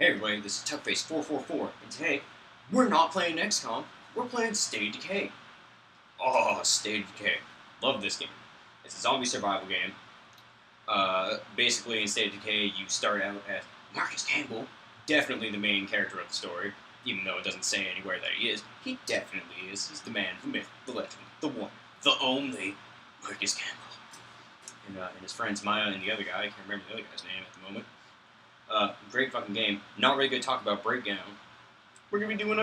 Hey everybody, this is Tuckface444, and today we're not playing Xcom, we're playing State of Decay. Oh, State of Decay. Love this game. It's a zombie survival game. Basically, in State of Decay, you start out as Marcus Campbell, definitely the main character of the story, even though it doesn't say anywhere that he is. He definitely is. He's the man, the myth, the legend, the one, the only Marcus Campbell. And his friends Maya and the other guy, I can't remember the other guy's name at the moment. Great fucking game. Not really good to talk about Breakdown. We're gonna be doing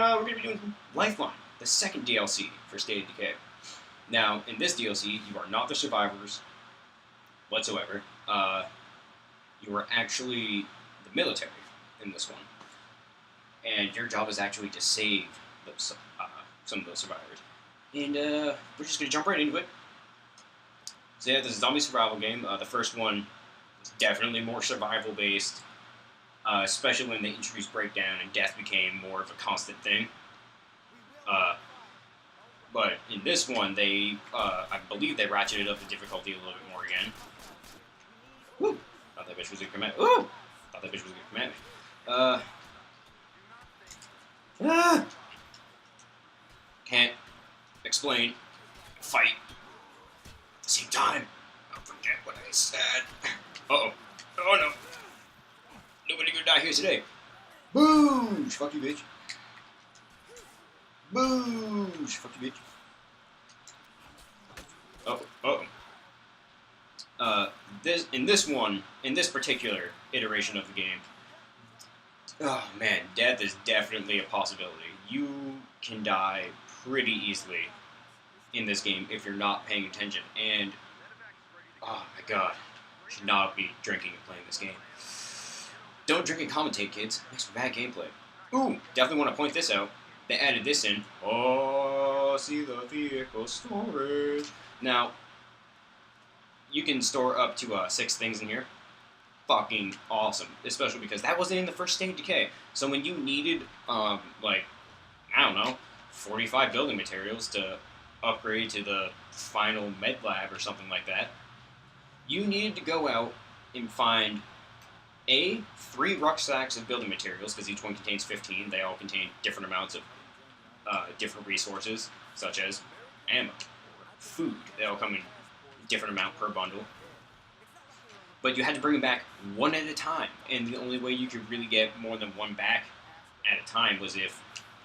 Lifeline, the second DLC for State of Decay. Now, in this DLC, you are not the survivors whatsoever. You are actually the military in this one, and your job is actually to save those, some of those survivors. And we're just gonna jump right into it. So yeah, this is a zombie survival game. The first one is definitely more survival based. Especially when they introduced Breakdown and death became more of a constant thing. But in this one, I believe they ratcheted up the difficulty a little bit more again. Woo! Thought that bitch was gonna come at me. Woo! Thought that bitch was gonna come at me. Can't explain. Fight. At the same time. I'll forget what I said. Uh-oh. Oh no. Nobody gonna die here today. Boosh! Fuck you, bitch. Boosh! Fuck you, bitch. In this particular iteration of the game, oh man, death is definitely a possibility. You can die pretty easily in this game if you're not paying attention. And oh my god, you should not be drinking and playing this game. Don't drink and commentate, kids. Makes for bad gameplay. Ooh, definitely want to point this out. They added this in. Oh, see the vehicle storage. Now, you can store up to 6 things in here. Fucking awesome. Especially because that wasn't in the first State of Decay. So when you needed, I don't know, 45 building materials to upgrade to the final med lab or something like that, you needed to go out and find 3 rucksacks of building materials, because each one contains 15. They all contain different amounts of different resources, such as ammo, or food. They all come in different amount per bundle. But you had to bring them back one at a time, and the only way you could really get more than one back at a time was if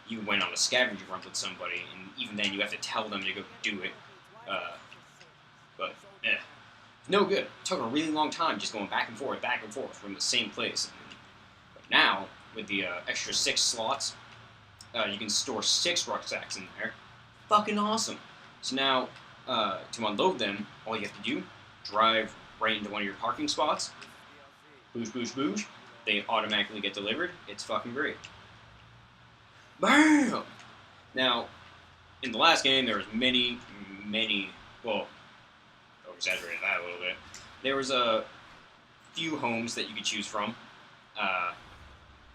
you went on a scavenger hunt with somebody, and even then you have to tell them to go do it. No good. It took a really long time just going back and forth from the same place. But now, with the extra 6 slots, you can store 6 rucksacks in there. Fucking awesome. So now, to unload them, all you have to do, drive right into one of your parking spots. Boosh, boosh, boosh. They automatically get delivered. It's fucking great. BAM! Now, in the last game, there was many, well, exaggerated that a little bit. There was a few homes that you could choose from.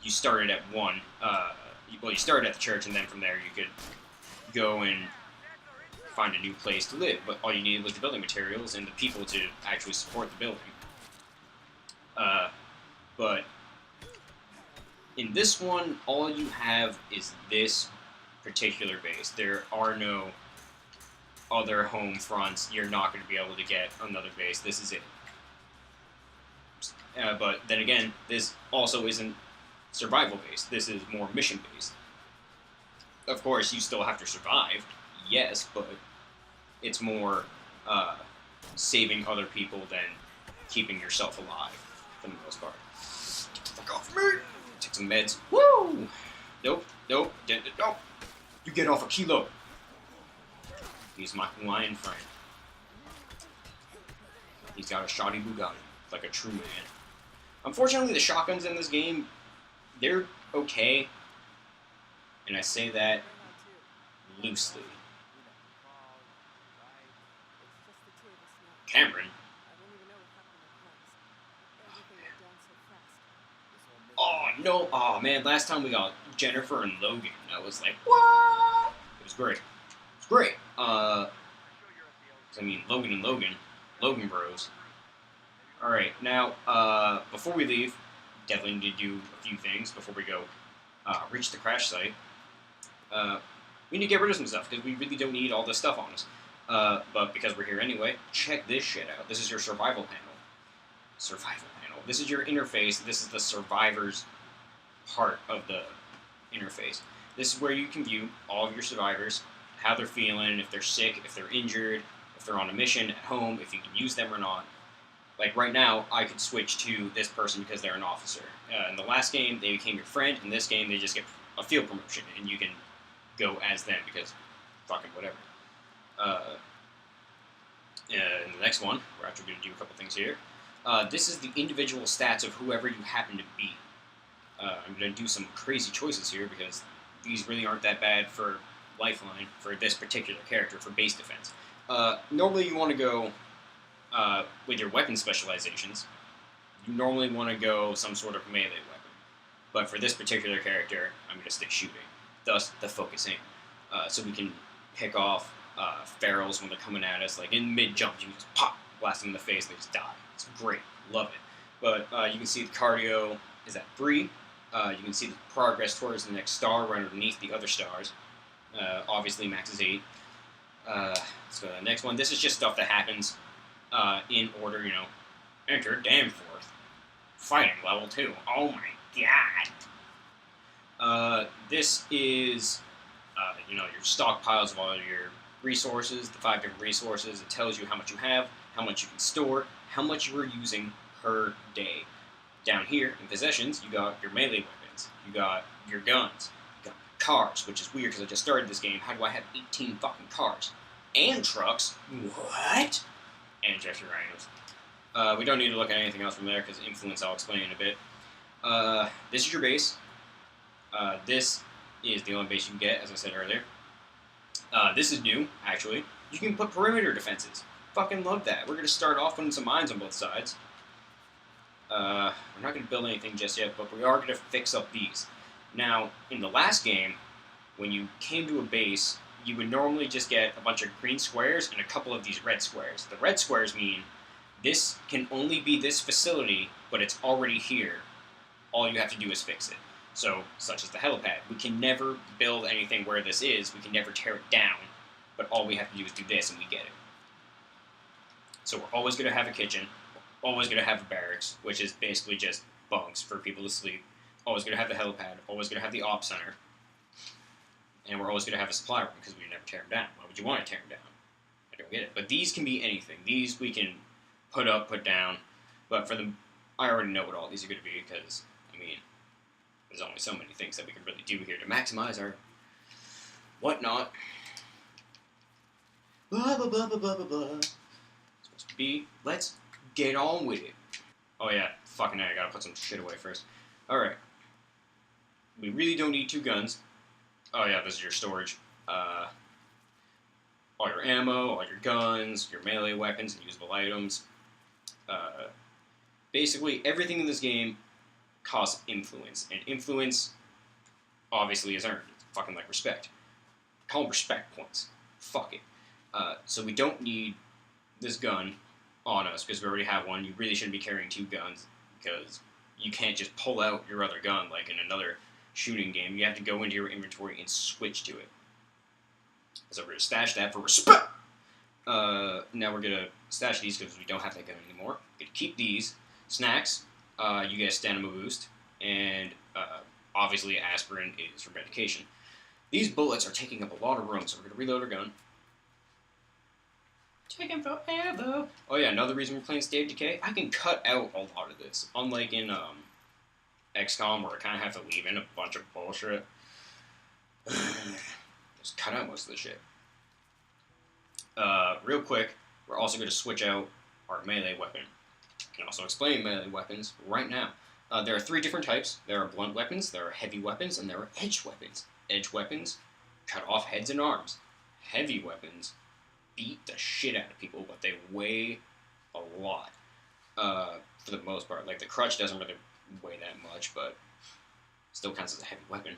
You started at one. You started at the church, and then from there you could go and find a new place to live. But all you needed was the building materials and the people to actually support the building. But in this one, all you have is this particular base. There are no other home fronts. You're not going to be able to get another base. This is it. But then again, this also isn't survival based. This is more mission based. Of course, you still have to survive, yes, but it's more saving other people than keeping yourself alive for the most part. Get the fuck off me! Take some meds. Woo! Nope. Nope. You get off a kilo. He's my Hawaiian friend. He's got a shoddy Bugatti, like a true man. Unfortunately, the shotguns in this game, they're okay. And I say that loosely. Cameron? Oh, no. Oh, man, last time we got Jennifer and Logan, I was like, what? It was great. Great. I mean, Logan Bros. Alright, now, before we leave, definitely need to do a few things before we go reach the crash site. We need to get rid of some stuff, because we really don't need all this stuff on us. But because we're here anyway, check this shit out. This is your survival panel. Survival panel. This is your interface. This is the survivors part of the interface. This is where you can view all of your survivors, how they're feeling, if they're sick, if they're injured, if they're on a mission at home, if you can use them or not. Like right now, I could switch to this person because they're an officer. In the last game, they became your friend. In this game, they just get a field promotion, and you can go as them because fucking whatever. In the next one, we're actually going to do a couple things here. This is the individual stats of whoever you happen to be. I'm going to do some crazy choices here because these really aren't that bad for Lifeline, for this particular character, for base defense. Normally you want to go with your weapon specializations. You normally want to go some sort of melee weapon. But for this particular character, I'm going to stick shooting. Thus, the focusing. So we can pick off ferals when they're coming at us. Like in mid-jump, you can just pop, blast them in the face, and they just die. It's great. Love it. But you can see the cardio is at 3. You can see the progress towards the next star right underneath the other stars. Obviously, max is 8. Let's go to the next one. This is just stuff that happens in order, you know. Enter Danforth. Fighting level 2. Oh my god. This is, you know, your stockpiles of all your resources, the 5 different resources. It tells you how much you have, how much you can store, how much you are using per day. Down here, in possessions, you got your melee weapons. You got your guns. You got cars, which is weird because I just started this game. How do I have 18 fucking cars? And trucks. What? And Jeffrey Rhinos. We don't need to look at anything else from there because influence I'll explain in a bit. This is your base. This is the only base you can get, as I said earlier. This is new, actually. You can put perimeter defenses. Fucking love that. We're going to start off putting some mines on both sides. We're not going to build anything just yet, but we are going to fix up these. Now, in the last game, when you came to a base, you would normally just get a bunch of green squares and a couple of these red squares. The red squares mean this can only be this facility, but it's already here. All you have to do is fix it. So, such as the helipad. We can never build anything where this is. We can never tear it down. But all we have to do is do this, and we get it. So we're always going to have a kitchen. We're always going to have a barracks, which is basically just bunks for people to sleep. Always going to have the helipad. Always going to have the op center. And we're always going to have a supply room, because we never tear them down. Why would you want to tear them down? I don't get it. But these can be anything. These we can put up, put down. But for the... I already know what all these are going to be, because, I mean... There's only so many things that we can really do here to maximize our whatnot. Blah, blah, blah, blah, blah, blah, blah. It's supposed to be, let's get on with it. Oh yeah, fucking I gotta put some shit away first. Alright. We really don't need 2 guns. Oh yeah, this is your storage. All your ammo, all your guns, your melee weapons and usable items. Basically, everything in this game costs influence, and influence obviously is earned. It's fucking like respect. Call them respect points. Fuck it. So we don't need this gun on us because we already have one. You really shouldn't be carrying 2 guns because you can't just pull out your other gun like in another shooting game. You have to go into your inventory and switch to it. So we're going to stash that for respect. Now we're going to stash these because we don't have that gun anymore. We're going to keep these. Snacks. You get a stamina boost, and obviously aspirin is for medication. These bullets are taking up a lot of room, so we're going to reload our gun. Taking forever. Oh yeah, another reason we're playing State of Decay, I can cut out a lot of this. Unlike in Xcom, where I kind of have to leave in a bunch of bullshit. Just cut out most of the shit. Real quick, we're also going to switch out our melee weapon. I can also explain melee weapons right now. There are 3 different types. There are blunt weapons, there are heavy weapons, and there are edge weapons. Edge weapons cut off heads and arms. Heavy weapons beat the shit out of people, but they weigh a lot. For the most part. Like, the crutch doesn't really weigh that much, but still counts as a heavy weapon.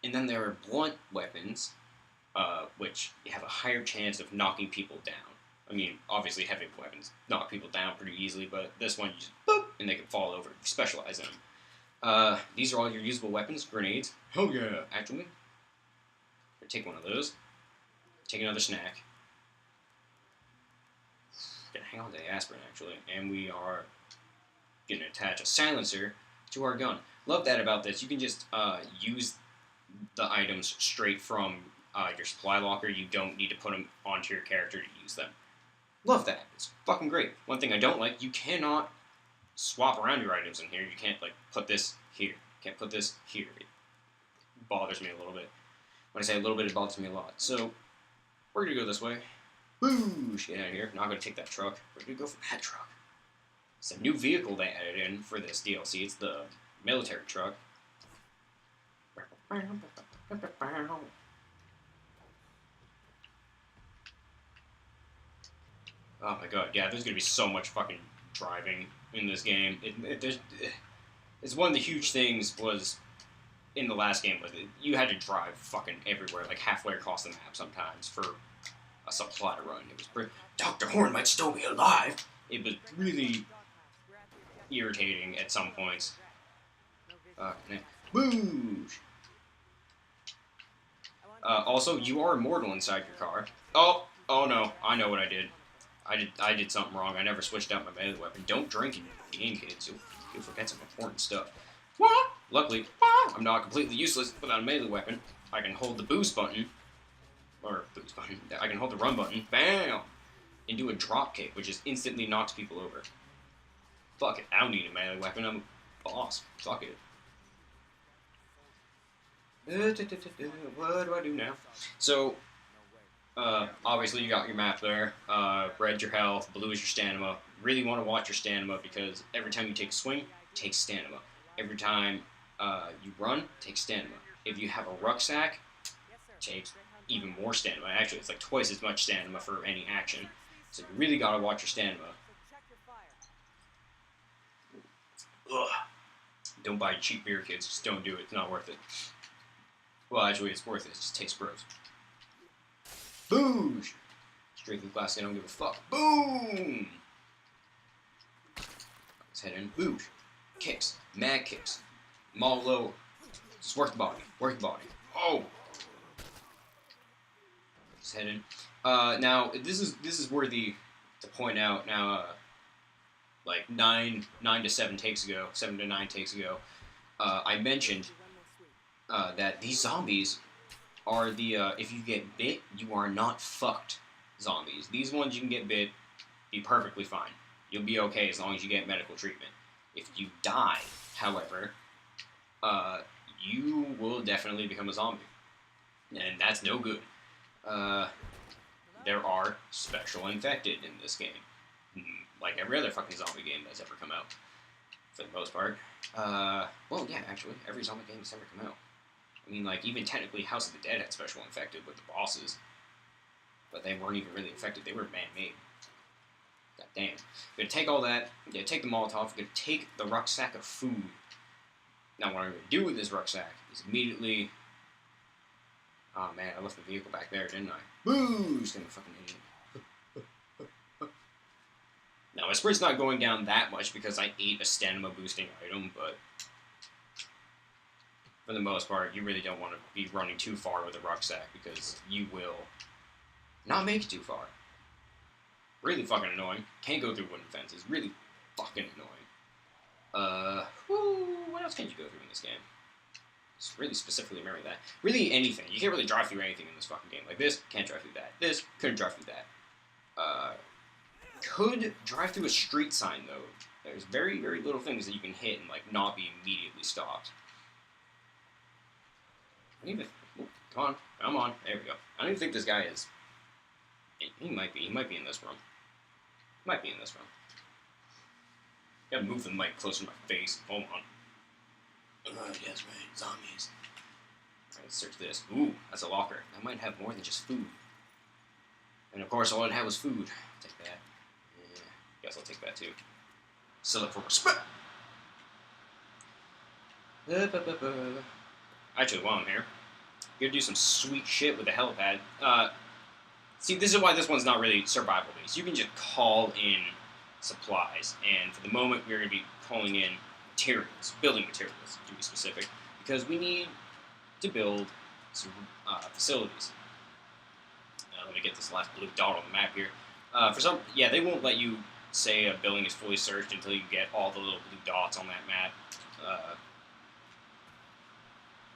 And then there are blunt weapons, which have a higher chance of knocking people down. I mean, obviously heavy weapons knock people down pretty easily, but this one you just boop, and they can fall over. You specialize in them. These are all your usable weapons. Grenades. Oh yeah, actually. Take one of those. Take another snack. Gonna hang on to the aspirin, actually. And we are gonna attach a silencer to our gun. Love that about this. You can just use the items straight from your supply locker. You don't need to put them onto your character to use them. Love that. It's fucking great. One thing I don't like, you cannot swap around your items in here. You can't, like, put this here. You can't put this here. It bothers me a little bit. When I say a little bit, it bothers me a lot. So, we're going to go this way. Whoosh! Get out of here. Not going to take that truck. We're going to go for that truck. It's a new vehicle they added in for this DLC. It's the military truck. Oh my god, yeah, there's going to be so much fucking driving in this game. It's one of the huge things was, in the last game, was you had to drive fucking everywhere, like halfway across the map sometimes for a supply run. It was pretty... Dr. Horn might still be alive! It was really irritating at some points. Boosh! Also, you are immortal inside your car. Oh no, I know what I did. I did something wrong. I never switched out my melee weapon. Don't drink in your game, kids. You'll forget some important stuff. What? Luckily, I'm not completely useless without a melee weapon. I can hold the boost button, I can hold the run button, bam, and do a drop kick, which just instantly knocks people over. Fuck it, I don't need a melee weapon. I'm a boss. Fuck it. What do I do now? So, obviously you got your map there. Red your health, blue is your stamina. Really want to watch your stamina because every time you take a swing, take stamina. Every time you run, take stamina. If you have a rucksack, takes even more stamina. Actually, it's like twice as much stamina for any action. So you really gotta watch your stamina. Ugh. Don't buy cheap beer, kids. Just don't do it. It's not worth it. Well, actually, it's worth it. It just tastes gross. Boosh! Straight through glass, I don't give a fuck. Boom! Let's head in. Boosh! Kicks. Mad kicks. Maul low. Just work the body. Work the body. Oh! Let's head in. Now, this is worthy to point out. Now, like 9 to 7 takes ago, 7 to 9 takes ago, I mentioned that these zombies are the, if you get bit, you are not fucked zombies. These ones you can get bit, be perfectly fine. You'll be okay as long as you get medical treatment. If you die, however, you will definitely become a zombie. And that's no good. There are special infected in this game. Like every other fucking zombie game that's ever come out. For the most part. Well, yeah, actually, every zombie game that's ever come out. I mean, like, even technically House of the Dead had special infected with the bosses. But they weren't even really infected. They were man-made. God damn. We're gonna take all that. We're gonna take the Molotov. We're gonna take the rucksack of food. Now, what I'm gonna do with this rucksack is immediately... Oh, man, I left the vehicle back there, didn't I? Boosh! I'm a fucking idiot. Now, my sprint's not going down that much because I ate a stamina boosting item, but... For the most part, you really don't want to be running too far with a rucksack because you will not make it too far. Really fucking annoying. Can't go through wooden fences. Really fucking annoying. What else can't you go through in this game? Just really specifically remember that. Really anything. You can't really drive through anything in this fucking game. Like this, can't drive through that. This, couldn't drive through that. Could drive through a street sign, though. There's very, very little things that you can hit and, like, not be immediately stopped. I don't even... Oh, come on. There we go. I don't even think this guy is... He might be. He might be in this room. Might be in this room. Gotta move the mic closer to my face. Hold on. Yes, right. Zombies. Alright, let's search this. Ooh, that's a locker. That might have more than just food. And of course, all it had was food. I'll take that. Yeah, guess I'll take that too. Sell it for respect. Actually, while I'm here, I'm gonna do some sweet shit with the helipad. See, this is why this one's not really survival based. You can just call in supplies, and for the moment, we're gonna be calling in materials, building materials to be specific, because we need to build some facilities. Let me get this last blue dot on the map here. They won't let you say a building is fully searched until you get all the little blue dots on that map,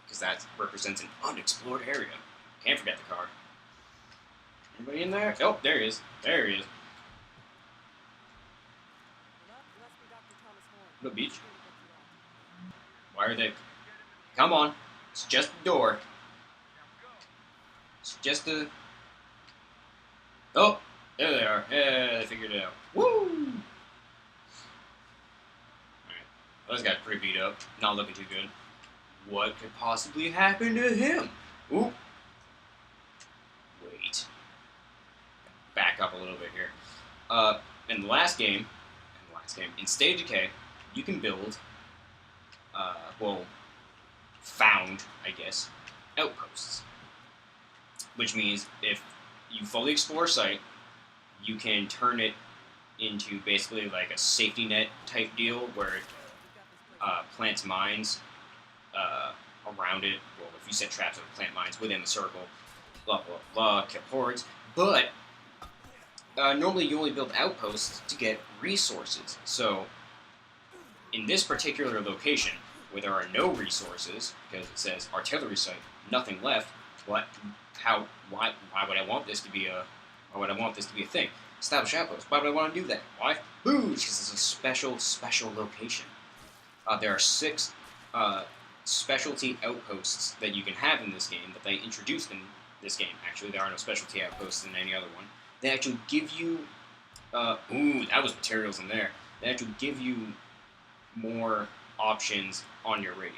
because that represents an unexplored area. Can't forget the car. Anybody in there? Oh, there he is. There he is. No beach. Why are they? Come on. It's just a door. It's just a... Oh, there they are. Yeah, they figured it out. Woo! Alright. Well, this guy's pretty beat up. Not looking too good. What could possibly happen to him? Ooh. Wait. Back up a little bit here. In the last game, in State of Decay, you can build, found, I guess, outposts. Which means if you fully explore a site, you can turn it into basically like a safety net type deal where it plants mines around it. Well, if you set traps, it will plant mines within the circle, blah, blah, blah, kill hordes. But normally you only build outposts to get resources. So in this particular location, where there are no resources, because it says artillery site, nothing left, why would I want this to be a thing? Establish outpost. Why would I want to do that? Why? Boo! Because it's a special location. There are 6 specialty outposts that you can have in this game that they introduced in this game. Actually, there are no specialty outposts in any other one. They actually give you... that was materials in there. They actually give you more options on your radio.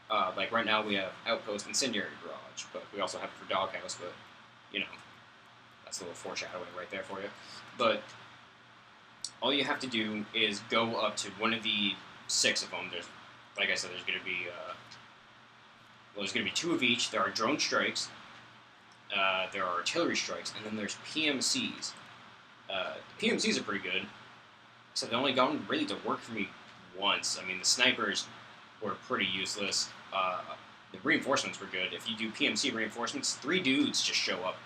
Like right now we have Outpost Incendiary Garage, but we also have it for Doghouse, but, you know, that's a little foreshadowing right there for you. But all you have to do is go up to one of the 6 of them. There's, like I said, there's going to be, there's going to be 2 of each. There are drone strikes, there are artillery strikes, and then there's PMCs. The PMCs are pretty good, except they only gone really to work for me once. I mean, the snipers were pretty useless. The reinforcements were good. If you do PMC reinforcements, 3 dudes just show up.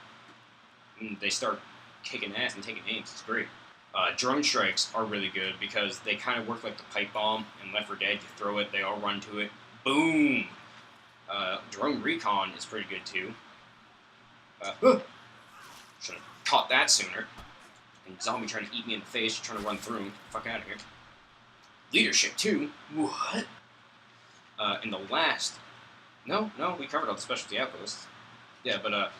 And they start kicking ass and taking names. It's great. Drone strikes are really good because they kind of work like the pipe bomb in Left 4 Dead. You throw it, they all run to it. Boom! Drone recon is pretty good too. Should have caught that sooner. And zombie trying to eat me in the face, trying to run through him. Fuck out of here. Leadership too? What? In the last... No, we covered all the specialty outposts. Yeah, but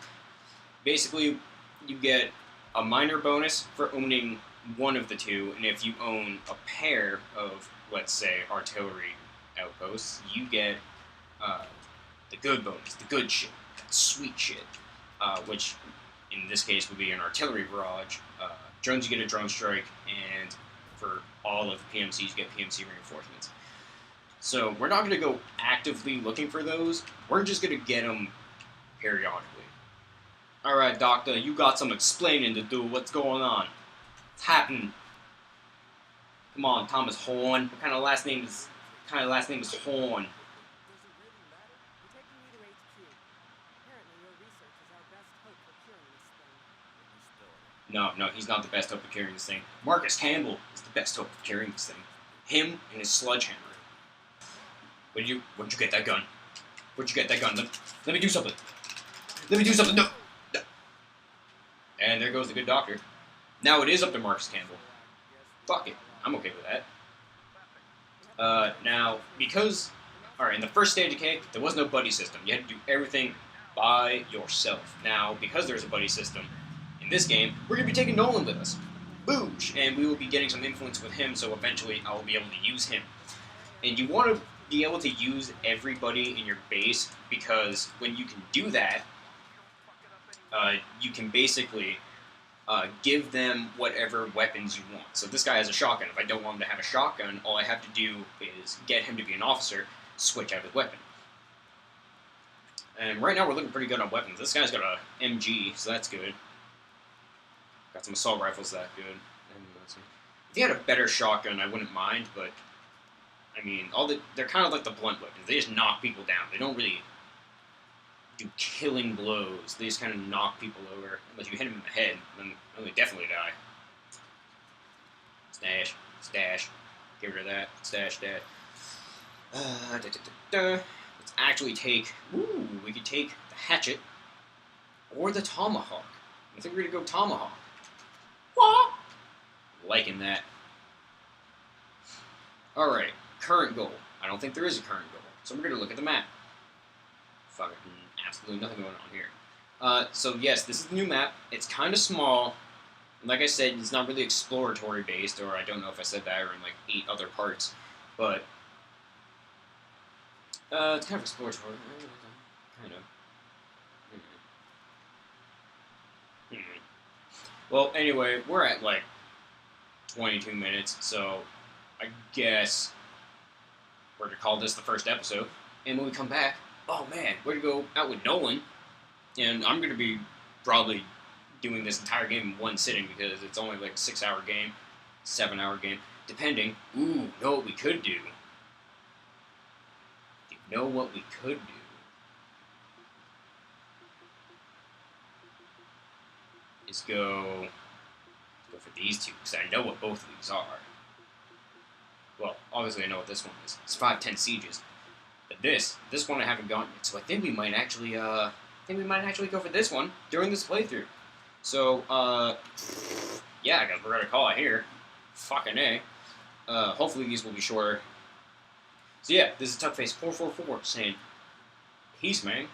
basically you get a minor bonus for owning one of the 2, and if you own a pair of, let's say, artillery outposts, you get the good bonus, the good shit, that sweet shit, which in this case would be an artillery barrage. Drones, you get a drone strike, and for all of the PMCs, you get PMC reinforcements. So we're not going to go actively looking for those. We're just going to get them periodically. Alright, Doctor, you got some explaining to do. What's going on? What's happening? Come on, Thomas Horn. What kind of last name is Horn? No, he's not the best hope of curing this thing. Marcus Campbell is the best hope of curing this thing. Him and his sledgehammer. Where'd you get that gun? Where'd you get that gun? Let me do something. Let me do something. No. And there goes the good doctor. Now it is up to Marcus Campbell. Fuck it. I'm okay with that. Now, because... Alright, in the first State of Decay, there was no buddy system. You had to do everything by yourself. Now, because there's a buddy system, in this game, we're going to be taking Nolan with us. Boosh! And we will be getting some influence with him, so eventually I will be able to use him. And you want to be able to use everybody in your base, because when you can do that, you can basically give them whatever weapons you want. So this guy has a shotgun. If I don't want him to have a shotgun, all I have to do is get him to be an officer, switch out his weapon. And right now we're looking pretty good on weapons. This guy's got a MG, so that's good. Got some assault rifles that good. And if he had a better shotgun, I wouldn't mind, but I mean, they're kind of like the blunt weapons. They just knock people down. They don't really do killing blows. They just kind of knock people over. Unless you hit them in the head, then they definitely die. Stash, stash. Get rid of that. Stash that. Let's actually take. Ooh, we could take the hatchet or the tomahawk. I think we're gonna go tomahawk. What? Liking that. All right, current goal. I don't think there is a current goal, so we're gonna look at the map. Fucking absolutely nothing going on here. So yes, this is the new map. It's kind of small. Like I said, it's not really exploratory based, or I don't know if I said that, or in like 8 other parts, but it's kind of exploratory. Kind of. Well, anyway, we're at like 22 minutes, so I guess we're gonna call this the first episode. And when we come back, oh man, we're gonna go out with Nolan, and I'm gonna be probably doing this entire game in one sitting because it's only like a 6-hour game, 7-hour game, depending. Ooh, know what we could do? You know what we could do? Is go for these two, because I know what both of these are. Well, obviously I know what this one is. It's 510 Sieges. But this one I haven't gotten yet, so I think we might actually go for this one during this playthrough. So, yeah, I guess we're gonna call it here. Fucking A. Hopefully these will be shorter. So yeah, this is Tuckface444 saying, peace, man.